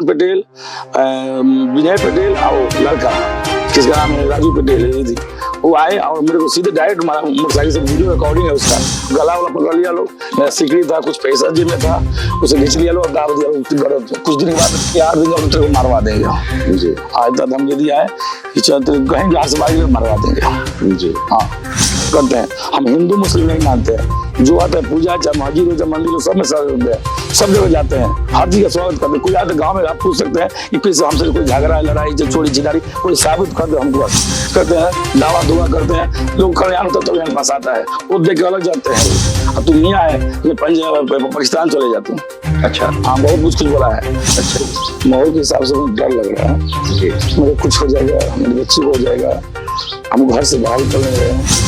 पटेल, विनय पटेल और लड़का जिसका नाम है राजू पटेल है थी, वो आए और मेरे को सीधे डायरेक्ट मोटरसाइकिल से वीडियो रिकॉर्डिंग है उसका, गला वाला पकड़ लिया लोग, मेरा सिकड़ी था, कुछ पैसा जेब में था, उसे घिंच लिया लोग, दाब दिया लोग। कुछ दिन के बाद 4 दिन और तेरे को मारवा देंगे जी। आज तक हम यदि आए कि कहीं जहाँ से बाइक मरवा देंगे जी। हाँ करते हैं, हम हिंदू मुस्लिम नहीं मानते हैं, जो आता है पूजा चाहे मस्जिद हो चाहे मंदिर हो, सब में सब जगह जाते हैं, हर चीज का स्वागत करते हैं। कोई आते गाँव में आप पूछ सकते हैं कि किसी हमसे कोई झगड़ा लड़ाई जब चोरी चिकारी कोई साबित कर दे, हमको करते हैं, दावा दुआ करते हैं, लोग कल्याण होता तो यहाँ फंसाता है, वो देख के अलग जाते हैं। अब तुम यहाँ है पाकिस्तान चले जाते हैं। अच्छा हाँ, बहुत कुछ बोला है। अच्छा माहौल के हिसाब से मुझे डर लग रहा है, मेरे कुछ हो जाएगा, मेरे बच्चे को हो जाएगा, हम घर से बाहर निकल रहे हैं।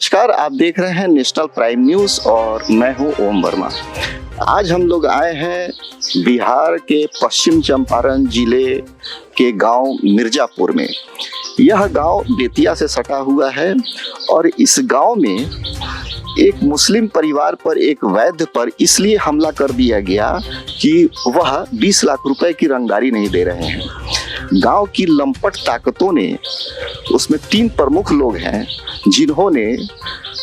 नमस्कार, आप देख रहे हैं नेशनल प्राइम न्यूज और मैं हूं ओम वर्मा। आज हम लोग आए हैं बिहार के पश्चिम चंपारण जिले के गांव मिर्जापुर में। यह गांव बेतिया से सटा हुआ है और इस गांव में एक मुस्लिम परिवार पर एक वैद्य पर इसलिए हमला कर दिया गया कि वह 20 लाख रुपए की रंगदारी नहीं दे रहे हैं। गांव की लंपट ताकतों ने, उसमें 3 प्रमुख लोग हैं जिन्होंने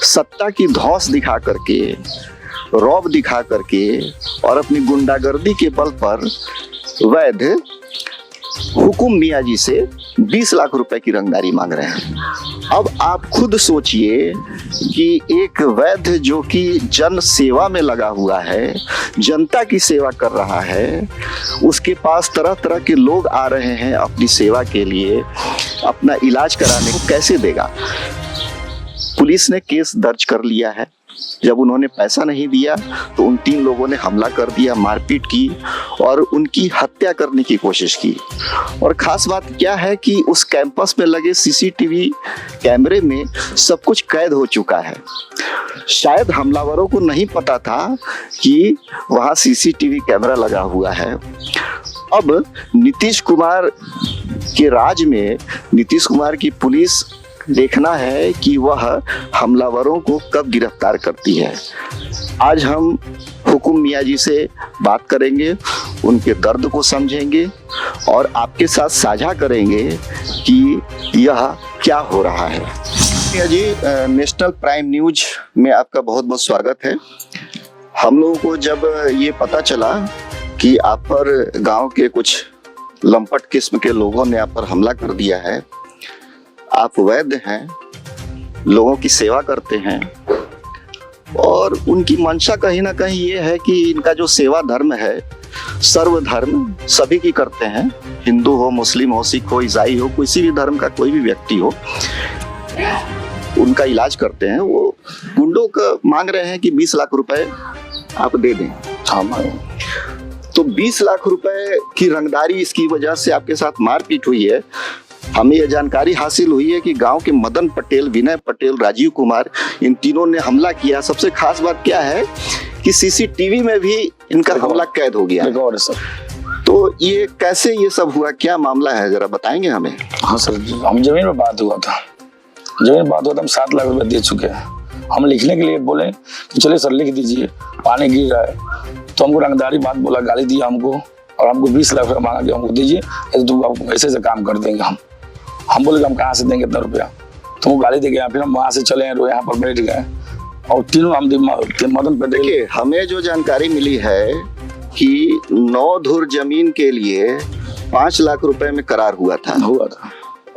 सत्ता की धौंस दिखा करके, रौब दिखा करके और अपनी गुंडागर्दी के बल पर वैद्य हुकुम मियाँ जी से 20 लाख रुपए की रंगदारी मांग रहे हैं। अब आप खुद सोचिए कि एक वैद्य जो कि जन सेवा में लगा हुआ है, जनता की सेवा कर रहा है, उसके पास तरह तरह के लोग आ रहे हैं अपनी सेवा के लिए, अपना इलाज कराने को कैसे देगा। पुलिस ने केस दर्ज कर लिया है। जब उन्होंने पैसा नहीं दिया तो उन 3 लोगों ने हमला कर दिया, मारपीट की और उनकी हत्या करने की कोशिश की। और खास बात क्या है कि उस कैंपस में लगे सीसीटीवी कैमरे में सब कुछ कैद हो चुका है। शायद हमलावरों को नहीं पता था कि वहाँ सीसीटीवी कैमरा लगा हुआ है। अब नीतीश कुमार के राज में नीतीश कुमार की पुलिस देखना है कि वह हमलावरों को कब गिरफ्तार करती है। आज हम हुकुम मियाँ जी से बात करेंगे, उनके दर्द को समझेंगे और आपके साथ साझा करेंगे कि यह क्या हो रहा है। मियाँ जी, नेशनल प्राइम न्यूज में आपका बहुत बहुत स्वागत है। हम लोगों को जब ये पता चला कि आप पर गांव के कुछ लंपट किस्म के लोगों ने आप पर हमला कर दिया है, आप वैद्य हैं, लोगों की सेवा करते हैं और उनकी मंशा कहीं ना कहीं ये है कि इनका जो सेवा धर्म है, सर्वधर्म सभी की करते हैं, हिंदू हो, मुस्लिम हो, सिख हो, ईसाई हो, किसी भी धर्म का कोई भी व्यक्ति हो, उनका इलाज करते हैं। वो गुंडों का मांग रहे हैं कि 20 लाख रुपए आप दे दें। तो 20 लाख रुपए की रंगदारी, इसकी वजह से आपके साथ मारपीट हुई है। हमें यह जानकारी हासिल हुई है कि गांव के मदन पटेल, विनय पटेल, राजीव कुमार, इन तीनों ने हमला किया। सबसे खास बात क्या है कि सीसीटीवी में भी इनका हमला कैद हो गया। तो ये कैसे ये सब हुआ, क्या मामला है, जरा बताएंगे हमें। हाँ सर, हम जमीन में बात हुआ था, हम 7 लाख रुपए दे चुके हैं। हम लिखने के लिए बोले कि चलिए सर लिख दीजिए, पानी गिर रहा है, तो हमको रंगदारी बात बोला, गाली दिया हमको और हमको 20 लाख रुपया मांगा कि हमको दीजिए, ऐसे से काम कर देंगे। हम बोले कि हम कहाँ से देंगे इतना रुपया, तो वो गाली दे गया। फिर हम वहाँ से चले और यहाँ पर बैठ गए और तीनों हम मदन पटेल। देखिए, हमें जो जानकारी मिली है कि 9 धुर जमीन के लिए 5 लाख रुपए में करार हुआ था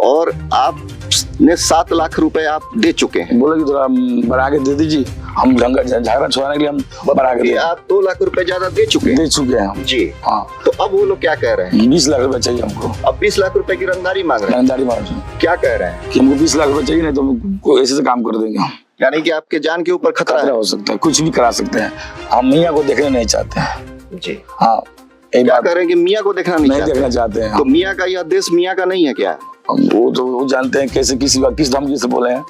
और आपने 7 लाख रुपए आप दे चुके हैं। बोले कि थोड़ा बढ़ा के दे दीजिए, हम झगड़ा छुड़ाने के लिए हम बढ़ा के। आप 2 लाख रुपए ज्यादा दे चुके हैं हम जी। हाँ, तो अब वो लोग क्या कह रहे हैं? 20 लाख रुपए चाहिए हमको। अब 20 लाख रुपए की रंगदारी मांग रहे हैं। क्या कह रहे हैं कि हमको 20 लाख रुपए चाहिए, नहीं तो ऐसे से काम कर देंगे हम। यानी कि आपके जान के ऊपर खतरा हो सकता है, कुछ भी करा सकते हैं। हम मियाँ को देखने नहीं चाहते हैं जी। हाँ, क्या कह रहे हैं कि मियाँ को देखना नहीं देखना चाहते हैं। तो मियाँ का यह देश मियाँ का नहीं है क्या? वो तो वो जानते हैं कैसे किस धमकी से बोले हैं,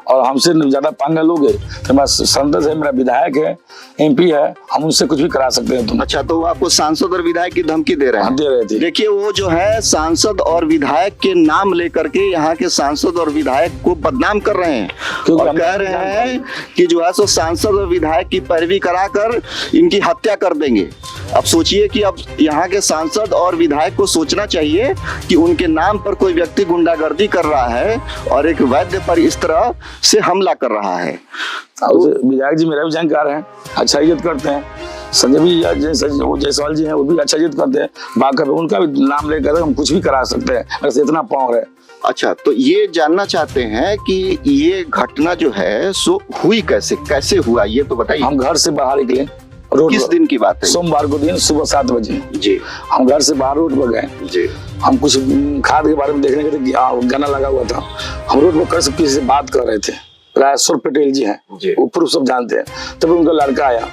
और हमसे ज्यादा पांगा लोग है तो मेरा संसद है, मेरा विधायक है, एमपी है, हम उनसे कुछ भी करा सकते हैं तुम। अच्छा, तो वो आपको सांसद और विधायक की धमकी दे रहे हैं? दे रहे थे। देखिए, वो जो है सांसद और विधायक के नाम लेकर के यहाँ के सांसद और विधायक को बदनाम कर रहे हैं और कह रहे हैं कि जो है सो सांसद और विधायक की पैरवी कराकर इनकी हत्या कर देंगे। अब सोचिए कि अब यहाँ के सांसद और विधायक को सोचना चाहिए कि उनके नाम पर कोई व्यक्ति गुंडागर्दी कर रहा है और एक वैद्य पर इस तरह से हमला कर रहा है। विधायक जी मेरा भी जानकार हैं, अच्छा इज्जत करते हैं। संजय भी जायसवाल जी हैं, वो भी अच्छा इज्जत करते हैं। बाकी उनका भी नाम लेकर हम कुछ भी करा सकते हैं, ऐसे इतना पावर है। अच्छा, तो ये जानना चाहते हैं कि ये घटना जो है सो हुई कैसे हुआ, ये तो बताइए। हम घर से बाहर निकले, किस दिन की बात है? सोमवार को दिन सुबह 7 बजे जी। हम घर से बाहर रोड पर गए जी। हम कुछ खाद के बारे में देखने गए थे, गाना लगा हुआ था। हम रोड पर किसी से बात कर रहे थे, राजेश्वर पटेल जी हैं, वो प्रूफ सब जानते हैं। तब उनका लड़का आया,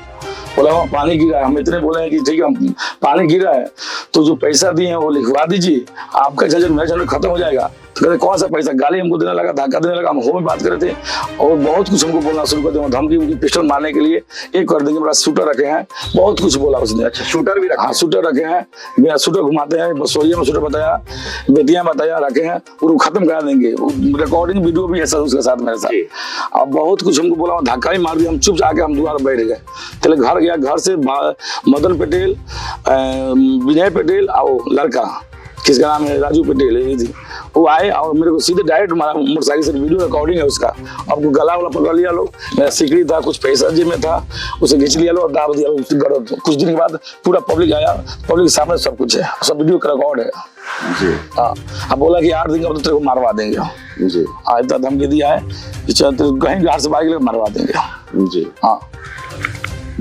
बोला पानी गिरा है। हम इतने बोले हैं कि ठीक है पानी गिरा है तो जो पैसा दिए हैं वो लिखवा दीजिए, आपका झंझट मेरा झंझट खत्म हो जाएगा। तो कहते कौन सा पैसा? गाली हमको देने लगा, धक्का देने लगा। हम हो में बात कर रहे थे और बहुत कुछ हमको बोलना शुरू कर दिया, धमकी उनकी पिस्टल मारने के लिए एक कर देंगे, मेरा शूटर रखे हैं, बहुत कुछ बोला उसने। अच्छा, शूटर भी रखा? हाँ, शूटर रखे हैं, मेरा शूटर घुमाते हैं, बसोरिया में शूटर बताया, बेटियां बताया रखे हैं, और खत्म करा देंगे। रिकॉर्डिंग वीडियो भी है सर उसके साथ, मेरे साथ। अब बहुत कुछ हमको बोला, धक्का ही मार दिया। हम चुप जाके हम द्वार बैठ गए। चले घर गया, घर से मदन पटेल, विनय पटेल और लड़का किसका नाम है राजू पटेल है, वो आए और मेरे को सीधे डायरेक्ट मारा मोटरसाइकिल से। वीडियो रिकॉर्डिंग है उसका। अब गला वाला पकड़ लिया लोग, मेरा सिकड़ी था, कुछ पैसा जेब में था, उसे खींच लिया लो और दाब दिया। कुछ दिन के बाद पूरा पब्लिक आया, पब्लिक के सामने सब कुछ है, सब वीडियो का रिकॉर्ड है जी। हाँ, अब बोला कि 8 दिन का तो तेरे को मारवा देंगे जी। हाँ, इतना धमकी दिया है कि कहीं घर से बाहर मारवा देंगे जी। हाँ,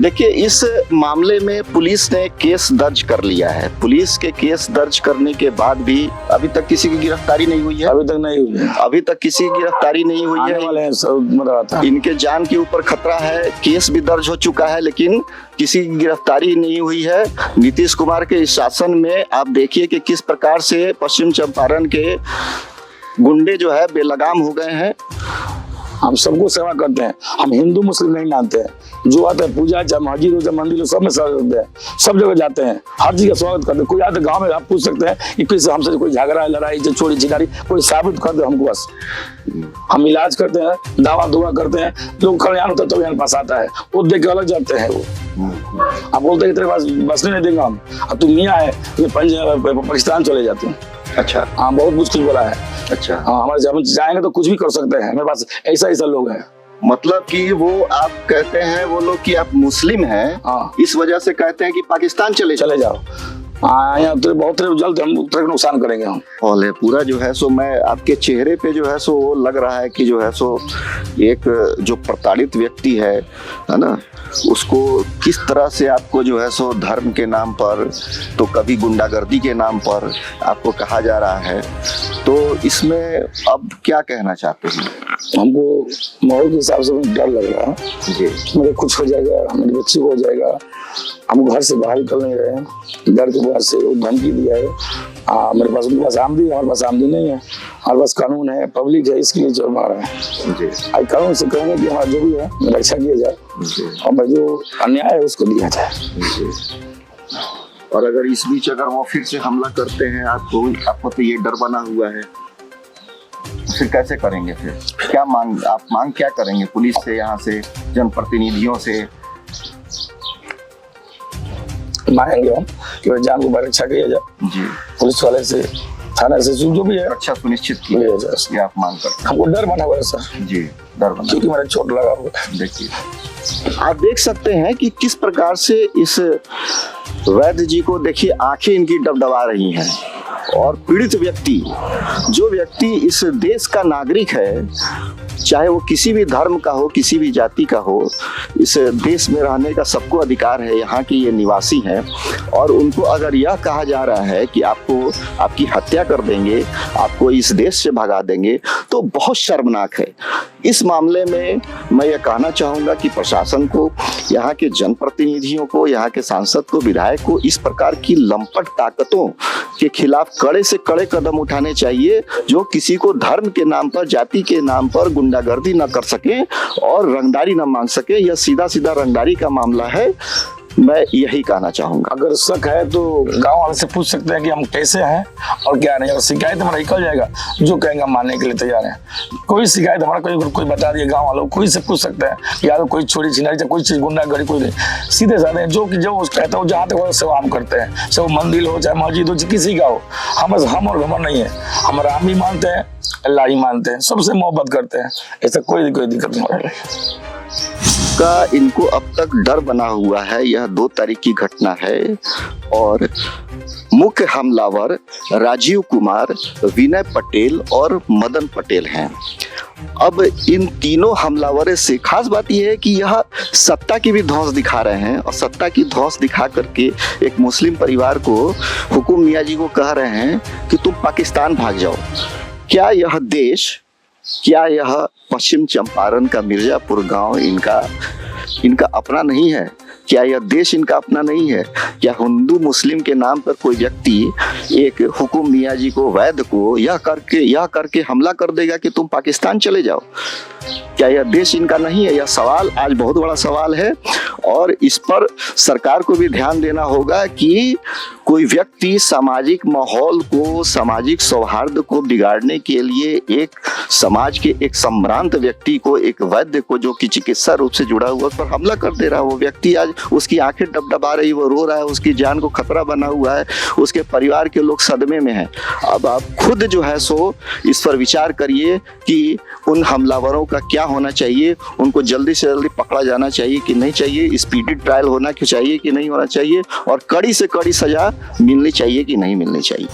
देखिए, इस मामले में पुलिस ने केस दर्ज कर लिया है। पुलिस के केस दर्ज करने के बाद भी अभी तक किसी की गिरफ्तारी नहीं हुई है। अभी तक नहीं हुई है। अभी तक किसी की गिरफ्तारी नहीं हुई है। इनके जान के ऊपर खतरा है। केस भी दर्ज हो चुका है लेकिन किसी की गिरफ्तारी नहीं हुई है। नीतीश कुमार के इस शासन में आप देखिए कि किस प्रकार से पश्चिम चंपारण के गुंडे जो है बेलगाम हो गए हैं। हम सबको सेवा करते हैं, हम हिंदू मुस्लिम नहीं मानते हैं। जो आता है पूजा, चाहे मस्जिद हो चाहे मंदिर हो, सब में सेवा करते हैं, सब जगह जाते हैं, हर चीज का स्वागत करते हैं। कोई आता है गाँव में, आप पूछ सकते हैं कि किसी हमसे कोई झगड़ा है, लड़ाई, चोरी चिकारी, कोई साबित कर दे हमको बस। हम इलाज करते हैं, दवा दुआ करते हैं, लोग कल्याण होता है तो यहाँ पास आता है, वो देख के अलग जाते हैं। वो आप बोलते हैं तेरे पास बसने नहीं देंगे हम, अब तुम मियाँ है, पाकिस्तान चले जाते हैं। अच्छा, हाँ, बहुत कुछ बोला है। अच्छा, हाँ, हमारे जब जाएंगे तो कुछ भी कर सकते हैं, मेरे पास ऐसा लोग हैं। मतलब कि वो आप कहते हैं वो लोग कि आप मुस्लिम हैं, हाँ, इस वजह से कहते हैं कि पाकिस्तान चले जाओ। हाँ, यहाँ तो बहुत जल्द हम नुकसान करेंगे हम। है पूरा जो है सो मैं आपके चेहरे पे जो है सो वो लग रहा है कि जो है सो एक जो प्रताड़ित व्यक्ति है ना, उसको किस तरह से आपको जो है सो धर्म के नाम पर तो कभी गुंडागर्दी के नाम पर आपको कहा जा रहा है। तो इसमें अब क्या कहना चाहते हैं? हमको माहौल के हिसाब से डर लग रहा है जी, मेरे कुछ हो जाएगा, मेरे बच्चे को हो जाएगा। हम घर से बाहर निकल नहीं रहे हैं, डर के बाद से वो धमकी दिया है। मेरे पास उनके पास आमदी है, हमारे पास आमदी नहीं है। हमारे पास कानून है, पब्लिक है, इसके लिए जो मारा है जी। आज कानून से कहेंगे कि हमारा जो भी है रक्षा किया जाए और जो अन्याय है उसको दिया जाए जी। और अगर इस बीच अगर वो फिर से हमला करते हैं आपको तो ये डर बना हुआ है, फिर कैसे करेंगे? फिर क्या मांग क्या करेंगे पुलिस से, यहाँ से जनप्रतिनिधियों से? मांगेंगे हम कि जान को रक्षा किया जाए जी, पुलिस वाले से, थाने से, जो भी है रक्षा सुनिश्चित किया जाए, ये आप मांग करते हैं। हमको डर बना हुआ है सर जी, डर बना, क्योंकि मेरा चोट लगा हुआ है। देखिए, आप देख सकते हैं कि किस प्रकार से इस वैद्य जी को देखिए आंखें इनकी डबडबा रही हैं। और पीड़ित व्यक्ति, जो व्यक्ति इस देश का नागरिक है, चाहे वो किसी भी धर्म का हो, किसी भी जाति का हो, इस देश में रहने का सबको अधिकार है। यहाँ के ये निवासी हैं और उनको अगर यह कहा जा रहा है कि आपको आपकी हत्या कर देंगे, आपको इस देश से भगा देंगे, तो बहुत शर्मनाक है। इस मामले में मैं ये कहना चाहूँगा कि प्रशासन को, यहाँ के जनप्रतिनिधियों को, यहाँ के सांसद को, विधायक को इस प्रकार की लंपट ताकतों के खिलाफ कड़े से कड़े कदम उठाने चाहिए, जो किसी को धर्म के नाम पर, जाति के नाम पर गुंडागर्दी न कर सके और रंगदारी न मांग सके। यह सीधा सीधा रंगदारी का मामला है, मैं यही कहना चाहूंगा। अगर शक है तो गांव वाले से पूछ सकते हैं कि हम कैसे हैं और क्या नहीं। अगर शिकायत हमारा निकल जाएगा, जो कहेंगे हम मानने के लिए तैयार हैं। कोई शिकायत हमारा कोई बता दिए गांव वालों, कोई से पूछ सकते हैं या तो कोई चोरी छिनारी या कोई चीज गुंडागर्दी, कोई नहीं, सीधे साधे जो कहता हो जहाँ तक सेवा हम करते हैं, सब मंदिर हो चाहे मस्जिद हो, किसी का हो, हम और घमंड नहीं है। हम राम भी मानते हैं, अल्लाह ही मानते हैं, सबसे मोहब्बत करते हैं, ऐसा कोई दिक्कत नहीं है। का इनको अब तक डर बना हुआ है। यह 2 तारीख की घटना है और मुख्य हमलावर राजीव कुमार, विनय पटेल और मदन पटेल हैं। अब इन तीनों हमलावरों से खास बात यह है कि यह सत्ता की भी धौंस दिखा रहे हैं और सत्ता की धौंस दिखा करके एक मुस्लिम परिवार को, हुकुम मियाँ जी को कह रहे हैं कि तुम पाकिस्तान भाग जाओ। क्या यह देश, क्या यह पश्चिम चंपारण का मिर्जापुर गांव इनका अपना नहीं है? क्या यह देश इनका अपना नहीं है? क्या हिंदू मुस्लिम के नाम पर कोई व्यक्ति एक हुकुम मियाँ जी को, वैद्य को यह करके हमला कर देगा कि तुम पाकिस्तान चले जाओ? क्या यह देश इनका नहीं है? यह सवाल आज बहुत बड़ा सवाल है और इस पर सरकार को भी ध्यान देना होगा कि कोई व्यक्ति सामाजिक माहौल को, सामाजिक सौहार्द को बिगाड़ने के लिए एक समाज के एक संभ्रांत व्यक्ति को, एक वैद्य को जो कि चिकित्सा रूप से जुड़ा हुआ, उस पर हमला कर दे रहा है। वो व्यक्ति आज उसकी आंखें डबडबा रही, वो रो रहा है, उसकी जान को खतरा बना हुआ है, उसके परिवार के लोग सदमे में हैं। अब आप खुद जो है सो इस पर विचार करिए कि उन हमलावरों का क्या होना चाहिए, उनको जल्दी से जल्दी पकड़ा जाना चाहिए कि नहीं चाहिए, स्पीडी ट्रायल होना चाहिए कि नहीं होना चाहिए और कड़ी से कड़ी सजा मिलनी चाहिए कि नहीं मिलनी चाहिए।